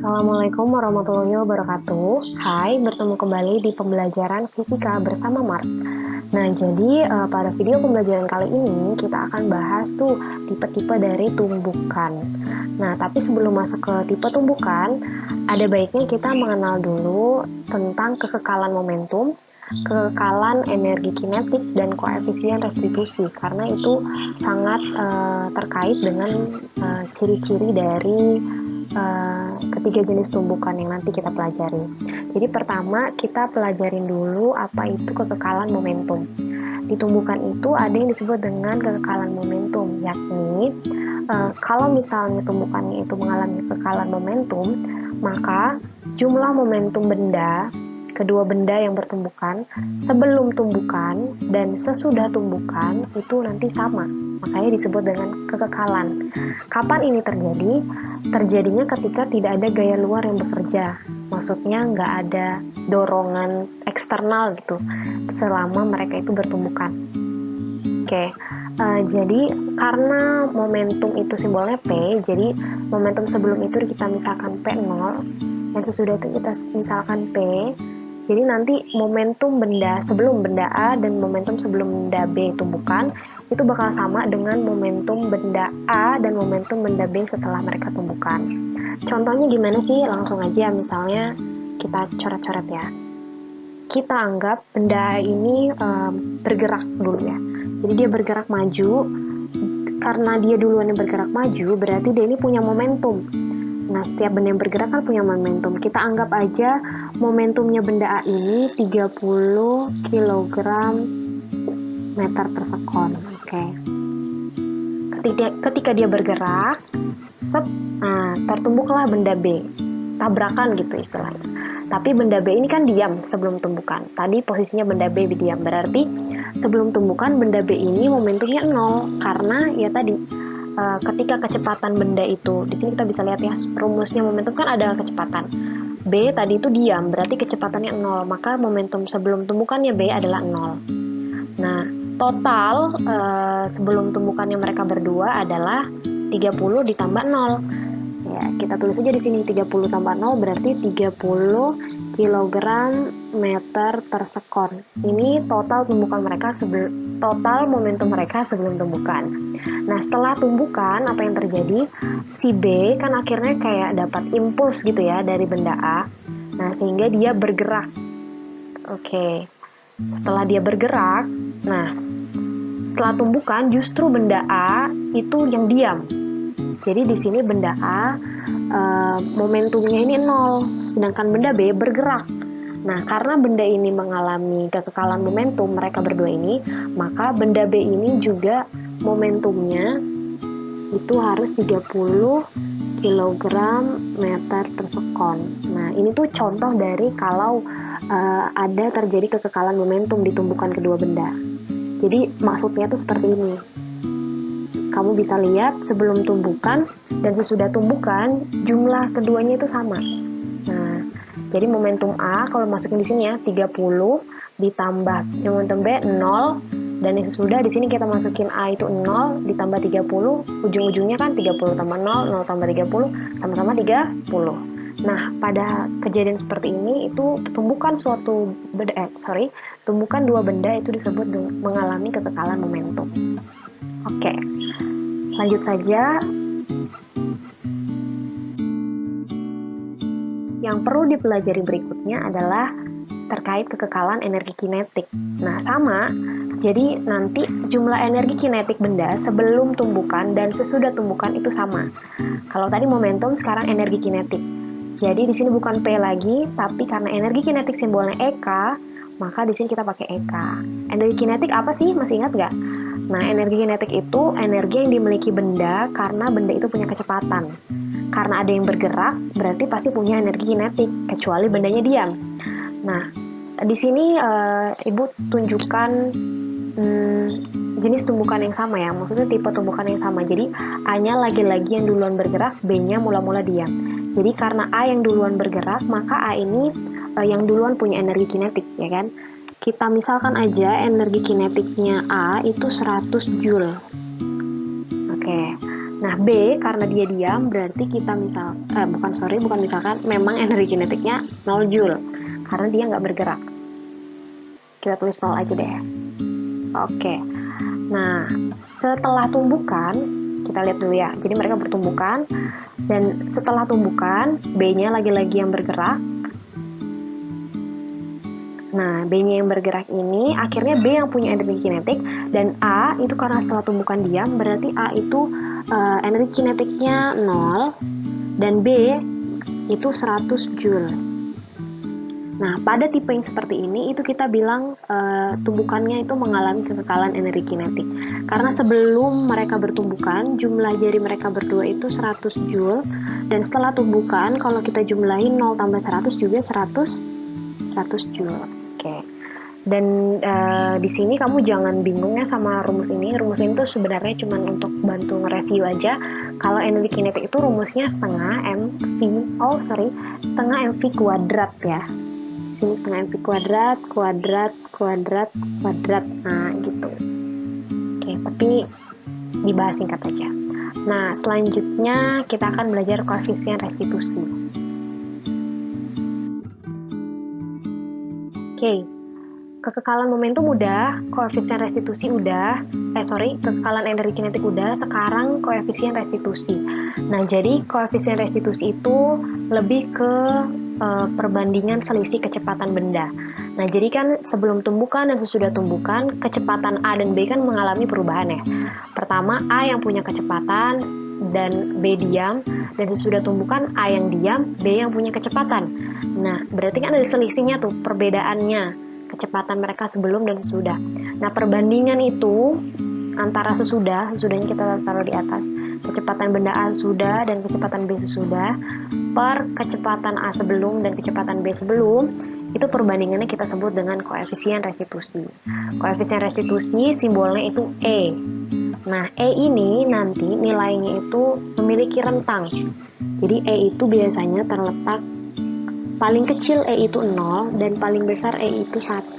Assalamualaikum warahmatullahi wabarakatuh. Hai, bertemu kembali di pembelajaran fisika bersama Mark. Nah, jadi pada video pembelajaran kali ini kita akan bahas tuh tipe-tipe dari tumbukan. Nah, tapi sebelum masuk ke tipe tumbukan, ada baiknya kita mengenal dulu tentang kekekalan momentum, kekekalan energi kinetik, dan koefisien restitusi, karena itu sangat terkait dengan ciri-ciri dari ketiga jenis tumbukan yang nanti kita pelajari. Jadi pertama kita pelajarin dulu apa itu kekekalan momentum. Di tumbukan itu ada yang disebut dengan kekekalan momentum, yakni kalau misalnya tumbukannya itu mengalami kekekalan momentum, maka jumlah momentum benda, kedua benda yang bertumbukan, sebelum tumbukan dan sesudah tumbukan itu nanti sama. Makanya disebut dengan kekekalan. Kapan ini terjadi? Terjadinya ketika tidak ada gaya luar yang bekerja. Maksudnya nggak ada dorongan eksternal gitu selama mereka itu bertumbukan. Oke, jadi karena momentum itu simbolnya P, jadi momentum sebelum itu kita misalkan P0, dan sesudah itu kita misalkan P. Jadi nanti momentum benda sebelum benda A dan momentum sebelum benda B tumbukan itu bakal sama dengan momentum benda A dan momentum benda B setelah mereka tumbukan. Contohnya gimana sih? Langsung aja misalnya kita coret-coret ya. Kita anggap benda ini bergerak dulu ya. Jadi dia bergerak maju. Karena dia duluan yang bergerak maju, berarti dia ini punya momentum. Nah, setiap benda yang bergerak kan punya momentum. Kita anggap aja momentumnya benda A ini 30 kg meter per sekon. Oke. Ketika dia bergerak, tertumbuklah benda B. Tabrakan gitu istilahnya. Tapi benda B ini kan diam sebelum tumbukan. Tadi posisinya benda B diam. Berarti sebelum tumbukan benda B ini momentumnya 0. Karena ya tadi ketika kecepatan benda itu, di sini kita bisa lihat ya, rumusnya momentum kan ada kecepatan. B tadi itu diam, berarti kecepatannya 0, maka momentum sebelum tumbukannya B adalah 0. Nah, total sebelum tumbukannya mereka berdua adalah 30 ditambah 0. Ya, kita tulis aja di sini 30 tambah 0 berarti 30 kilogram meter per sekon. Ini total tumbukan mereka total momentum mereka sebelum tumbukan. Nah, setelah tumbukan apa yang terjadi? Si B kan akhirnya kayak dapat impuls gitu ya dari benda A. Nah, sehingga dia bergerak. Oke. Setelah dia bergerak, nah setelah tumbukan justru benda A itu yang diam. Jadi di sini benda A momentumnya ini 0, sedangkan benda B bergerak. Nah, karena benda ini mengalami kekekalan momentum mereka berdua ini, maka benda B ini juga momentumnya itu harus 30 kg meter per sekon. Nah, ini tuh contoh dari kalau ada terjadi kekekalan momentum di tumbukan kedua benda. Jadi maksudnya tuh seperti ini. Kamu bisa lihat sebelum tumbukan dan sesudah tumbukan jumlah keduanya itu sama. Nah, jadi momentum A kalau masukin di sini ya 30 ditambah momentum B 0 dan yang sesudah di sini kita masukin A itu 0 ditambah 30, ujung-ujungnya kan 30 tambah 0, 0 tambah 30 sama-sama 30. Nah, pada kejadian seperti ini itu tumbukan tumbukan dua benda itu disebut mengalami kekekalan momentum. Oke, lanjut saja. Yang perlu dipelajari berikutnya adalah terkait kekekalan energi kinetik. Nah, sama. Jadi nanti jumlah energi kinetik benda sebelum tumbukan dan sesudah tumbukan itu sama. Kalau tadi momentum, sekarang energi kinetik. Jadi di sini bukan P lagi, tapi karena energi kinetik simbolnya EK, maka di sini kita pakai EK. Energi kinetik apa sih? Masih ingat nggak? Nah, energi kinetik itu energi yang dimiliki benda karena benda itu punya kecepatan. Karena ada yang bergerak, berarti pasti punya energi kinetik, kecuali bendanya diam. Nah, di sini Ibu tunjukkan jenis tumbukan yang sama ya, maksudnya tipe tumbukan yang sama. Jadi A-nya lagi-lagi yang duluan bergerak, B-nya mula-mula diam. Jadi karena A yang duluan bergerak, maka A ini yang duluan punya energi kinetik, ya kan? Kita misalkan aja energi kinetiknya A itu 100 Joule. Oke. Nah, B karena dia diam berarti kita bukan misalkan, memang energi kinetiknya 0 Joule karena dia nggak bergerak. Kita tulis 0 aja deh. Oke. Nah, setelah tumbukan, kita lihat dulu ya. Jadi mereka bertumbukan dan setelah tumbukan, B-nya lagi-lagi yang bergerak. Nah, B-nya yang bergerak ini, akhirnya B yang punya energi kinetik, dan A itu karena setelah tumbukan diam, berarti A itu energi kinetiknya 0, dan B itu 100 Joule. Nah, pada tipe yang seperti ini, itu kita bilang tumbukannya itu mengalami kekekalan energi kinetik. Karena sebelum mereka bertumbukan, jumlah jari mereka berdua itu 100 Joule, dan setelah tumbukan, kalau kita jumlahin 0 tambah 100 juga 100 Joule. Oke. Dan di sini kamu jangan bingung ya sama rumus ini. Rumus ini tuh sebenarnya cuma untuk bantu nge-review aja. Kalau energi kinetik itu rumusnya setengah mv kuadrat ya. Sini setengah mv kuadrat. Nah, gitu. Oke, tapi dibahas singkat aja. Nah, selanjutnya kita akan belajar koefisien restitusi. Oke. Kekekalan momentum udah, koefisien restitusi udah, kekekalan energi kinetik udah, sekarang koefisien restitusi. Nah, jadi koefisien restitusi itu lebih ke perbandingan selisih kecepatan benda. Nah, jadi kan sebelum tumbukan dan sesudah tumbukan, kecepatan A dan B kan mengalami perubahan ya. Pertama, A yang punya kecepatan dan B diam, dan sesudah tumbukan A yang diam, B yang punya kecepatan. Nah, berarti kan ada selisihnya tuh, perbedaannya. Kecepatan mereka sebelum dan sesudah. Nah, perbandingan itu antara sesudahnya kita taruh di atas, kecepatan benda A sudah dan kecepatan B sesudah, per kecepatan A sebelum dan kecepatan B sebelum, itu perbandingannya kita sebut dengan koefisien restitusi. Koefisien restitusi simbolnya itu E. Nah, E ini nanti nilainya itu memiliki rentang. Jadi E itu biasanya terletak paling kecil E itu 0 dan paling besar E itu 1.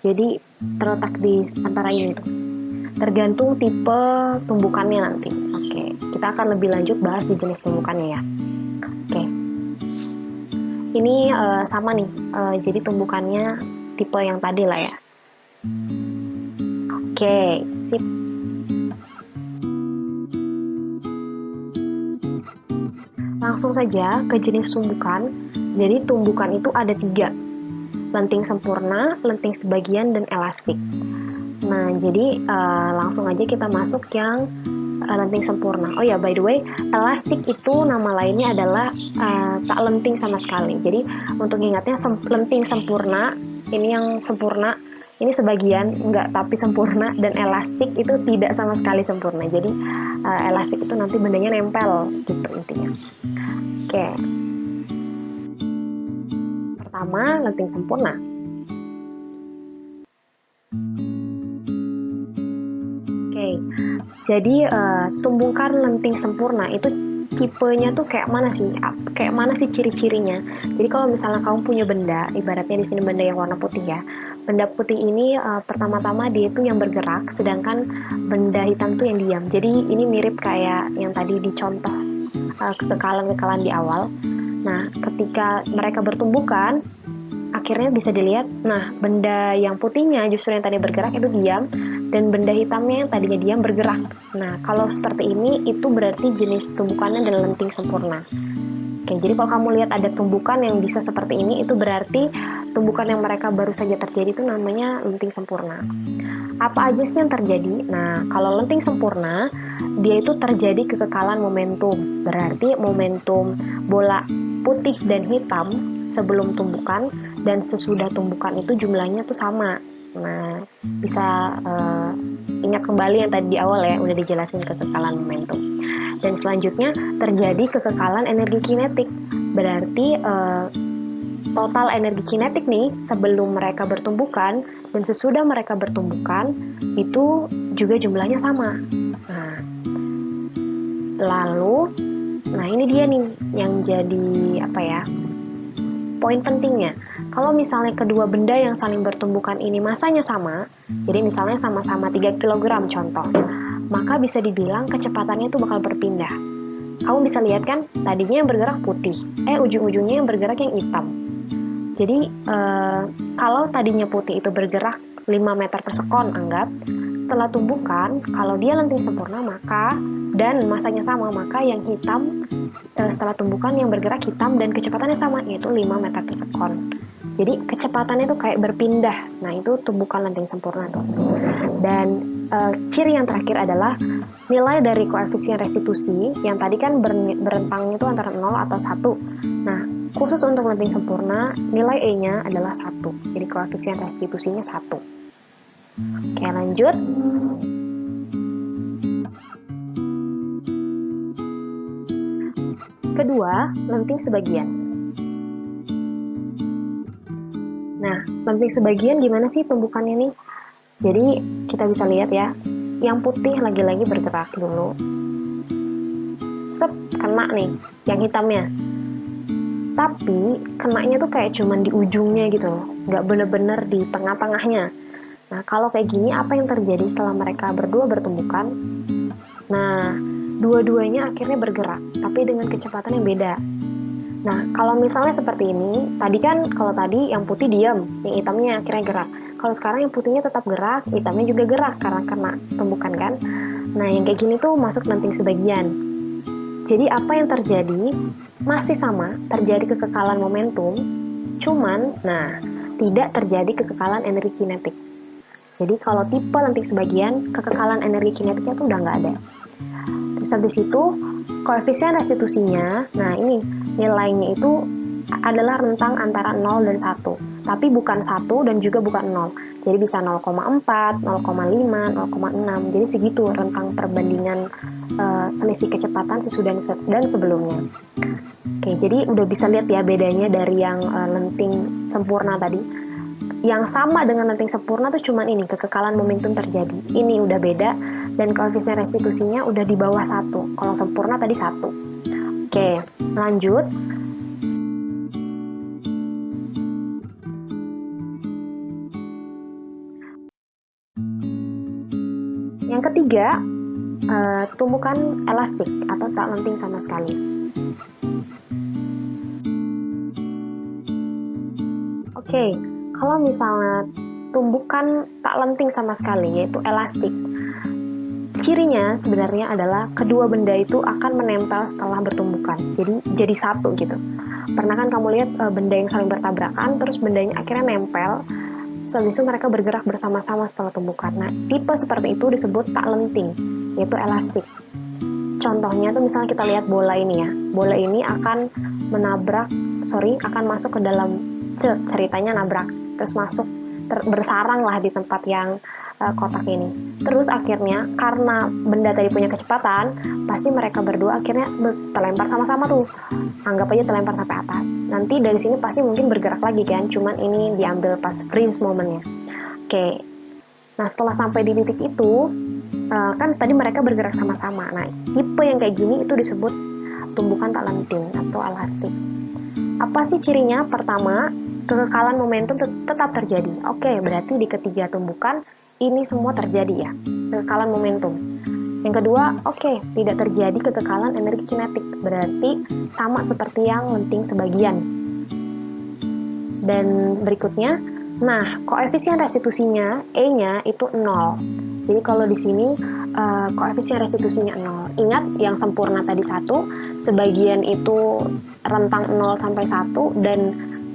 Jadi terletak di antara ini tuh. Tergantung tipe tumbukannya nanti. Oke, kita akan lebih lanjut bahas di jenis tumbukannya ya. Oke. Ini sama nih. Jadi tumbukannya tipe yang tadi lah ya. Oke, sip. Langsung saja ke jenis tumbukan. Jadi tumbukan itu ada 3, lenting sempurna, lenting sebagian, dan elastik. Nah, jadi langsung aja kita masuk yang lenting sempurna. Oh ya, by the way, elastik itu nama lainnya adalah tak lenting sama sekali. Jadi untuk ingatnya, lenting sempurna, ini yang sempurna, ini sebagian, enggak tapi sempurna, dan elastik itu tidak sama sekali sempurna. Jadi elastik itu nanti bendanya nempel, gitu intinya. Oke. Pertama, lenting sempurna. Oke, jadi tumbukan lenting sempurna itu tipenya tuh kayak mana sih? Kayak mana sih ciri-cirinya? Jadi kalau misalnya kamu punya benda, ibaratnya di sini benda yang warna putih ya. Benda putih ini pertama-tama dia itu yang bergerak, sedangkan benda hitam tuh yang diam. Jadi ini mirip kayak yang tadi dicontoh kekekalan-kekekalan di awal. Nah, ketika mereka bertumbukan, akhirnya bisa dilihat, nah benda yang putihnya justru yang tadi bergerak itu diam, dan benda hitamnya yang tadinya diam bergerak. Nah, kalau seperti ini, itu berarti jenis tumbukannya adalah lenting sempurna. Oke, jadi kalau kamu lihat ada tumbukan yang bisa seperti ini, itu berarti tumbukan yang mereka baru saja terjadi itu namanya lenting sempurna. Apa aja sih yang terjadi? Nah, kalau lenting sempurna, dia itu terjadi kekekalan momentum. Berarti momentum bola putih dan hitam sebelum tumbukan dan sesudah tumbukan itu jumlahnya tuh sama. Nah, bisa ingat kembali yang tadi di awal ya, udah dijelasin kekekalan momentum. Dan selanjutnya terjadi kekekalan energi kinetik. Berarti total energi kinetik nih sebelum mereka bertumbukan dan sesudah mereka bertumbukan itu juga jumlahnya sama. Nah, lalu, nah ini dia nih yang jadi poin pentingnya. Kalau misalnya kedua benda yang saling bertumbukan ini masanya sama, jadi misalnya sama-sama 3 kg contoh, maka bisa dibilang kecepatannya itu bakal berpindah. Kamu bisa lihat kan, tadinya yang bergerak putih, ujung-ujungnya yang bergerak yang hitam. Jadi kalau tadinya putih itu bergerak 5 meter per sekon, anggap setelah tumbukan, kalau dia lenting sempurna maka dan masanya sama, maka yang hitam setelah tumbukan yang bergerak hitam dan kecepatannya sama, yaitu 5 meter per sekon. Jadi kecepatannya itu kayak berpindah. Nah, itu tumbukan lenting sempurna tuh. Dan ciri yang terakhir adalah nilai dari koefisien restitusi yang tadi kan berentangnya itu antara 0 atau 1. Nah, khusus untuk lenting sempurna, nilai E-nya adalah 1. Jadi koefisien restitusinya 1. Oke, lanjut. Kedua, lenting sebagian. Nah, lenting sebagian gimana sih tumbukannya nih? Jadi, kita bisa lihat ya, yang putih lagi-lagi bergerak dulu. Kena nih, yang hitamnya. Tapi, kenanya tuh kayak cuman di ujungnya gitu loh, nggak bener-bener di tengah-tengahnya. Nah, kalau kayak gini, apa yang terjadi setelah mereka berdua bertumbukan? Nah, dua-duanya akhirnya bergerak, tapi dengan kecepatan yang beda. Nah, kalau misalnya seperti ini, tadi kan kalau tadi yang putih diam, yang hitamnya akhirnya gerak. Kalau sekarang yang putihnya tetap gerak, hitamnya juga gerak karena kena tumbukan kan. Nah, yang kayak gini tuh masuk lenting sebagian. Jadi apa yang terjadi? Masih sama, terjadi kekekalan momentum, cuman, tidak terjadi kekekalan energi kinetik. Jadi kalau tipe lenting sebagian, kekekalan energi kinetiknya tuh udah nggak ada. Terus habis itu, koefisien restitusinya, nah ini nilainya itu adalah rentang antara 0 dan 1. Tapi bukan 1 dan juga bukan 0. Jadi bisa 0,4, 0,5, 0,6. Jadi segitu rentang perbandingan selisih kecepatan sesudah dan sebelumnya. Oke, jadi udah bisa lihat ya bedanya dari yang lenting sempurna tadi. Yang sama dengan lenting sempurna tuh cuman ini, kekekalan momentum terjadi. Ini udah beda dan koefisien restitusinya udah di bawah 1. Kalau sempurna tadi 1. Oke, lanjut. Yang ketiga, tumbukan elastik atau tak lenting sama sekali. Oke, kalau misalnya tumbukan tak lenting sama sekali, yaitu elastik, cirinya sebenarnya adalah kedua benda itu akan menempel setelah bertumbukan. Jadi satu gitu. Pernah kan kamu lihat benda yang saling bertabrakan, terus bendanya akhirnya nempel, habis itu mereka bergerak bersama-sama setelah tumbukan. Nah, tipe seperti itu disebut tak lenting, yaitu elastik. Contohnya tuh misalnya kita lihat bola ini ya. Bola ini akan akan masuk ke dalam ceritanya nabrak, terus masuk bersarang lah di tempat yang kotak ini. Terus akhirnya karena benda tadi punya kecepatan, pasti mereka berdua akhirnya terlempar sama-sama tuh. Anggap aja terlempar sampai atas. Nanti dari sini pasti mungkin bergerak lagi kan, cuman ini diambil pas freeze momennya. Oke. Nah, setelah sampai di titik itu, kan tadi mereka bergerak sama-sama. Nah, tipe yang kayak gini itu disebut tumbukan tak lenting atau elastik. Apa sih cirinya? Pertama, kekekalan momentum tetap terjadi. Oke, berarti di ketiga tumbukan ini semua terjadi ya, kekekalan momentum. Yang kedua, tidak terjadi kekekalan energi kinetik, berarti sama seperti yang lenting sebagian. Dan berikutnya, koefisien restitusinya E-nya itu 0. Jadi kalau di sini koefisien restitusinya 0. Ingat yang sempurna tadi 1, sebagian itu rentang 0 sampai 1 dan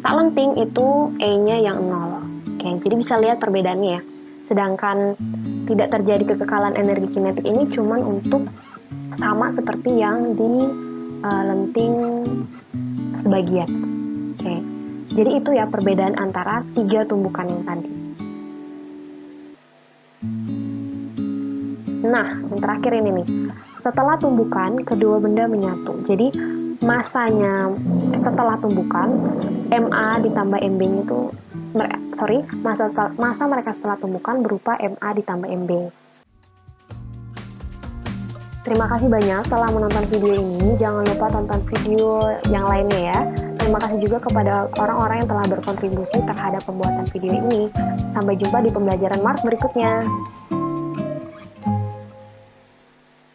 tak lenting itu E-nya yang 0. Oke, jadi bisa lihat perbedaannya ya. Sedangkan tidak terjadi kekekalan energi kinetik ini cuman untuk sama seperti yang di lenting sebagian. Oke. Jadi itu ya perbedaan antara tiga tumbukan yang tadi. Nah, yang terakhir ini nih. Setelah tumbukan, kedua benda menyatu. Jadi masanya setelah tumbukan, MA ditambah MB-nya itu masa mereka setelah tumbukan berupa MA ditambah MB. Terima kasih banyak telah menonton video ini. Jangan lupa tonton video yang lainnya ya. Terima kasih juga kepada orang-orang yang telah berkontribusi terhadap pembuatan video ini. Sampai jumpa di pembelajaran Mars berikutnya.